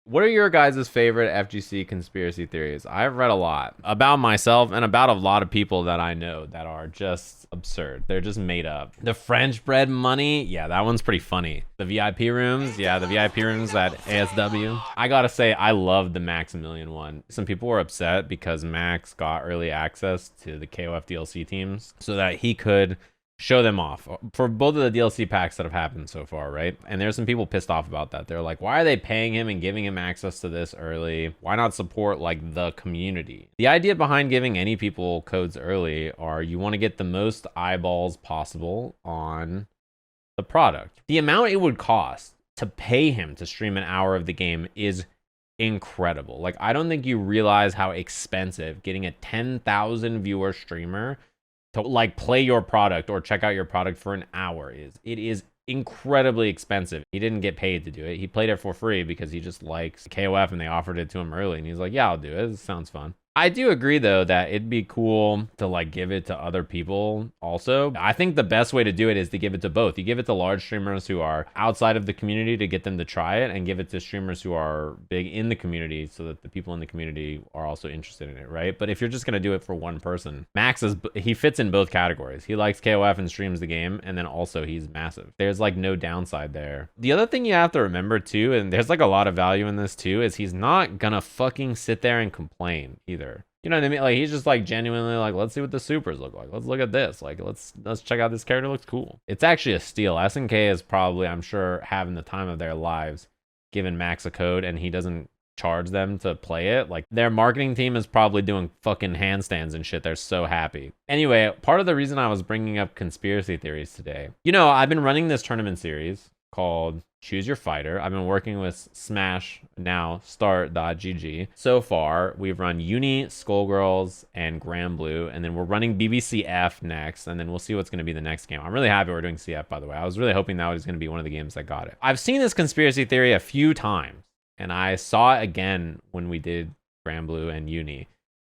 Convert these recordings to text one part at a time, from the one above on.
What are your guys' favorite FGC conspiracy theories? I've read a lot about myself and about a lot of people that I know that are just absurd. They're just made up. The French bread money, yeah, that one's pretty funny. The VIP rooms, yeah, the VIP rooms at ASW. I gotta say, I love the Maximilian one. Some people were upset because Max got early access to the KOF DLC teams so that he could show them off for both of the DLC packs that have happened so far, right? And there's some people pissed off about that. They're like, why are they paying him and giving him access to this early? Why not support like the community? The idea behind giving any people codes early are you want to get the most eyeballs possible on the product. The amount it would cost to pay him to stream an hour of the game is incredible. Like, I don't think you realize how expensive getting a 10,000 viewer streamer to like play your product or check out your product for an hour is. It is incredibly expensive. He didn't get paid to do it. He played it for free because he just likes KOF and they offered it to him early and he's like, yeah, I'll do it. It sounds fun. I do agree though that it'd be cool to like give it to other people also. I think the best way to do it is to give it to both. You give it to large streamers who are outside of the community to get them to try it, and give it to streamers who are big in the community so that the people in the community are also interested in it, right? But if you're just going to do it for one person, Max he fits in both categories. He likes KOF and streams the game, and then also he's massive. There's like no downside there. The other thing you have to remember too, and there's like a lot of value in this too, is he's not gonna fucking sit there and complain either. You know what I mean? Like, he's just like genuinely like, let's see what the supers look like. Let's look at this. Like, let's check out this character. Looks cool. It's actually a steal. SNK is probably, I'm sure, having the time of their lives giving Max a code and he doesn't charge them to play it. Like, their marketing team is probably doing fucking handstands and shit. They're so happy. Anyway, part of the reason I was bringing up conspiracy theories today, you know, I've been running this tournament series called Choose Your Fighter. I've been working with Smash, now Start.gg. So far, we've run Uni, Skullgirls, and Granblue, and then we're running BBCF next, and then we'll see what's going to be the next game. I'm really happy we're doing CF, by the way. I was really hoping that was going to be one of the games that got it. I've seen this conspiracy theory a few times, and I saw it again when we did Granblue and Uni.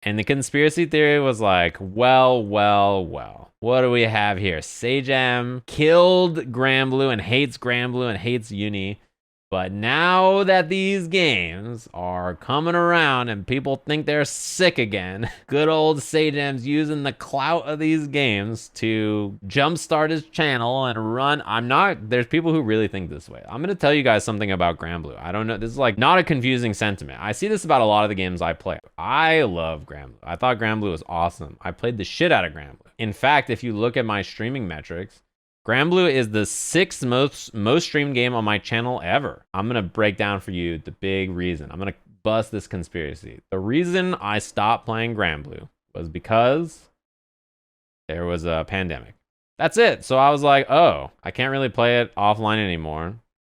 And the conspiracy theory was like, well, what do we have here? Sajam killed Granblue and hates Uni. But now that these games are coming around and people think they're sick again, good old Sajam's using the clout of these games to jumpstart his channel and run. There's people who really think this way. I'm going to tell you guys something about Granblue. I don't know. This is like not a confusing sentiment. I see this about a lot of the games I play. I love Granblue. I thought Granblue was awesome. I played the shit out of Granblue. In fact, if you look at my streaming metrics, Granblue is the 6th most streamed game on my channel ever. I'm going to break down for you the big reason. I'm going to bust this conspiracy. The reason I stopped playing Granblue was because there was a pandemic. That's it. So I was like, oh, I can't really play it offline anymore.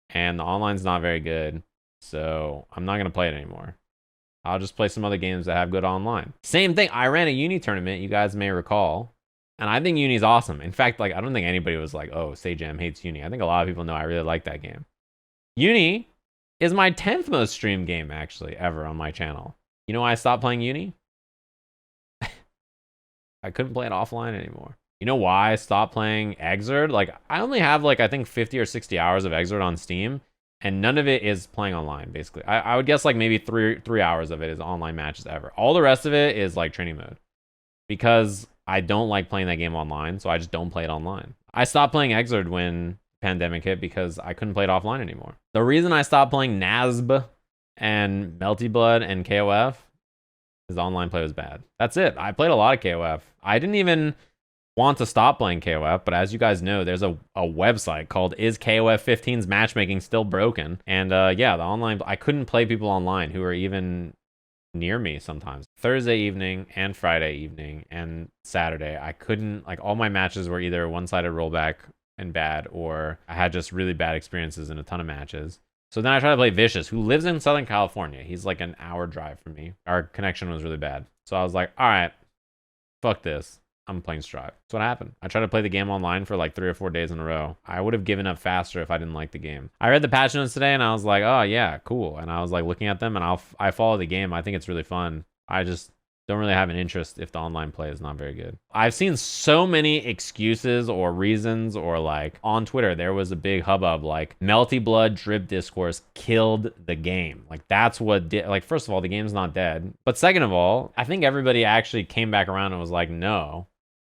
And the online's not very good. So I'm not going to play it anymore. I'll just play some other games that have good online. Same thing. I ran a Uni tournament, you guys may recall. And I think Uni's awesome. In fact, like, I don't think anybody was like, oh, Sajam hates Uni. I think a lot of people know I really like that game. Uni is my 10th most streamed game, actually, ever on my channel. You know why I stopped playing Uni? I couldn't play it offline anymore. You know why I stopped playing Exerd? Like, I only have, like, I think 50 or 60 hours of Exerd on Steam, and none of it is playing online, basically. I would guess, like, maybe three hours of it is online matches ever. All the rest of it is, like, training mode. Because I don't like playing that game online, so I just don't play it online. I stopped playing Exerd when pandemic hit because I couldn't play it offline anymore. The reason I stopped playing NASB and Melty Blood and KOF is the online play was bad. That's it. I played a lot of KOF. I didn't even want to stop playing KOF, but as you guys know, there's a website called Is KOF 15's Matchmaking Still Broken? And yeah, the online, I couldn't play people online who were even near me sometimes. Thursday evening and Friday evening and Saturday, I couldn't, like, all my matches were either one-sided rollback and bad, or I had just really bad experiences in a ton of matches. So then I tried to play Vicious, who lives in Southern California. He's like an hour drive from me. Our connection was really bad. So I was like, all right, fuck this. I'm playing Strive. That's what happened. I tried to play the game online for like 3 or 4 days in a row. I would have given up faster if I didn't like the game. I read the patch notes today and I was like, oh yeah, cool. And I was like looking at them and I follow the game. I think it's really fun. I just Don't really have an interest if the online play is not very good. I've seen so many excuses or reasons, or like on Twitter, there was a big hubbub like Melty Blood drip discourse killed the game. Like that's what did, like, first of all, the game's not dead. But second of all, I think everybody actually came back around and was like, no,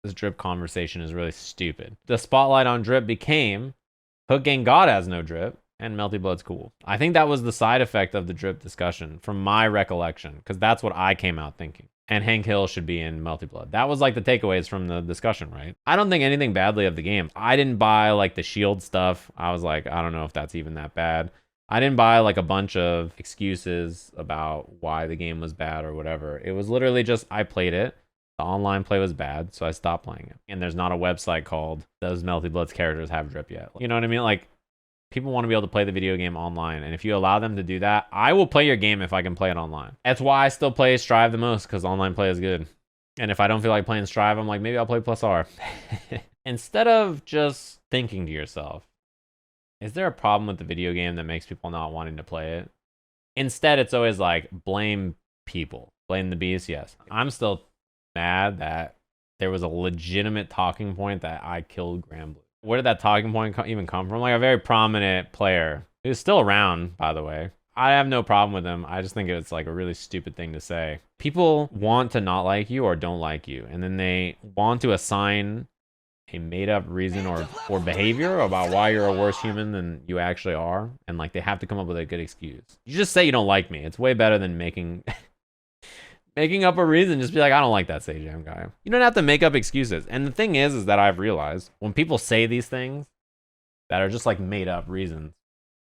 this drip conversation is really stupid. The spotlight on drip became Hook Gang God has no drip, and Melty Blood's cool. I think that was the side effect of the drip discussion from my recollection, because that's what I came out thinking. And Hank Hill should be in Melty Blood. That was like the takeaways from the discussion, right? I don't think anything badly of the game. I didn't buy like the shield stuff. I was like, I don't know if that's even that bad. I didn't buy like a bunch of excuses about why the game was bad or whatever. It was literally just, I played it. The online play was bad, so I stopped playing it. And there's not a website called Does Melty Blood's characters have drip yet? You know what I mean? Like, people want to be able to play the video game online, and if you allow them to do that, I will play your game if I can play it online. That's why I still play Strive the most, because online play is good. And if I don't feel like playing Strive, I'm like, maybe I'll play Plus R. Instead of just thinking to yourself, is there a problem with the video game that makes people not wanting to play it? Instead, it's always like, blame people. Blame the beast, yes. I'm still mad that there was a legitimate talking point that I killed Granblue. Where did that talking point even come from? Like a very prominent player who's still around, by the way. I have no problem with him. I just think it's like a really stupid thing to say. People want to not like you or don't like you, and then they want to assign a made-up reason or behavior about why you're a worse human than you actually are, and like they have to come up with a good excuse. You just say you don't like me. It's way better than making up a reason. Just be like, I don't like that Sajam guy. You don't have to make up excuses. And the thing is that I've realized when people say these things that are just like made up reasons,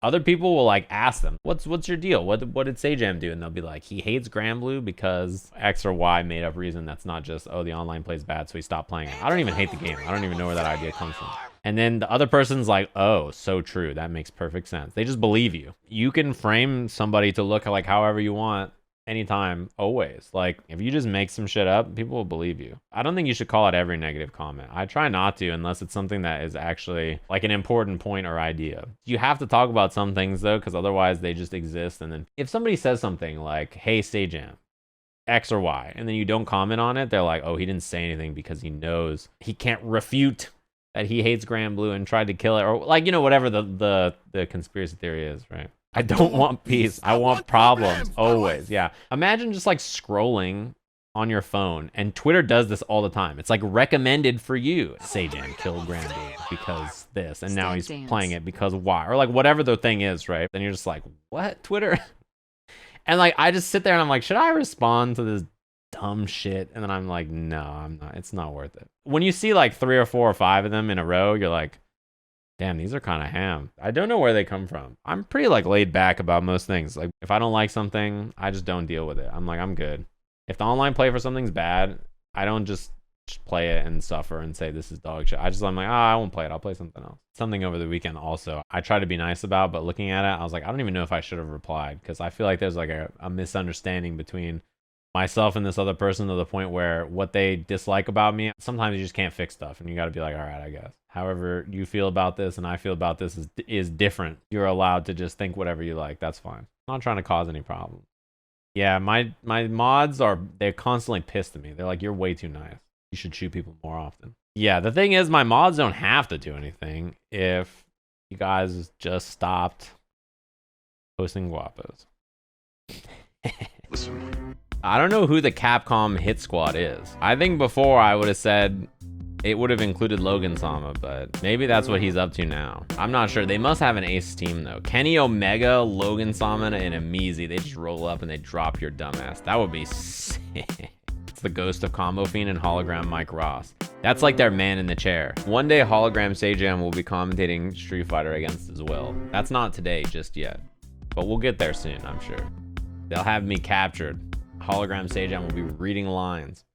other people will like ask them, what's your deal? What did Sajam do? And they'll be like, he hates Granblue because X or Y made up reason. That's not just, oh, the online play's bad, so he stopped playing it. I don't even hate the game. I don't even know where that idea comes from. And then the other person's like, oh, so true. That makes perfect sense. They just believe you. You can frame somebody to look like however you want. Anytime, always. Like, if you just make some shit up, people will believe you. I don't think you should call out every negative comment. I try not to, unless it's something that is actually like an important point or idea. You have to talk about some things though, because otherwise they just exist. And then if somebody says something like, hey, Sajam, X or Y, and then you don't comment on it, they're like, oh, he didn't say anything because he knows he can't refute that he hates Granblue and tried to kill it, or like, you know, whatever the conspiracy theory is, right? I don't want peace. I want problems. Always. Yeah. Imagine just like scrolling on your phone, and Twitter does this all the time. It's like recommended for you. Sajam killed Granblue because this, and now he's playing it because why, or like whatever the thing is, right? Then you're just like, what, Twitter? And like I just sit there and I'm like, should I respond to this dumb shit? And then I'm like, no, I'm not. It's not worth it. When you see like 3 or 4 or 5 of them in a row, you're like, damn, these are kind of ham. I don't know where they come from. I'm pretty like laid back about most things. Like if I don't like something, I just don't deal with it. I'm like, I'm good. If the online play for something's bad, I don't just play it and suffer and say this is dog shit. I'm like, I won't play it. I'll play something else. Something over the weekend also I try to be nice about, but looking at it, I was like, I don't even know if I should have replied, because I feel like there's like a misunderstanding between myself and this other person, to the point where what they dislike about me, sometimes you just can't fix stuff, and you got to be like, all right, I guess. However you feel about this and I feel about this is different. You're allowed to just think whatever you like. That's fine. I'm not trying to cause any problems. Yeah, my mods they're constantly pissed at me. They're like, you're way too nice. You should shoot people more often. Yeah, the thing is, my mods don't have to do anything if you guys just stopped posting guapos. Listen. I don't know who the Capcom hit squad is. I think before I would have said it would have included Logan Sama, but maybe that's what he's up to now. I'm not sure. They must have an ace team though. Kenny Omega, Logan Sama, and Amizi. They just roll up and they drop your dumbass. That would be sick. It's the ghost of Combo Fiend and Hologram Mike Ross. That's like their man in the chair. One day Hologram Sajam will be commentating Street Fighter against his will. That's not today just yet, but we'll get there soon, I'm sure. They'll have me captured. Hologram Sajam will be reading lines.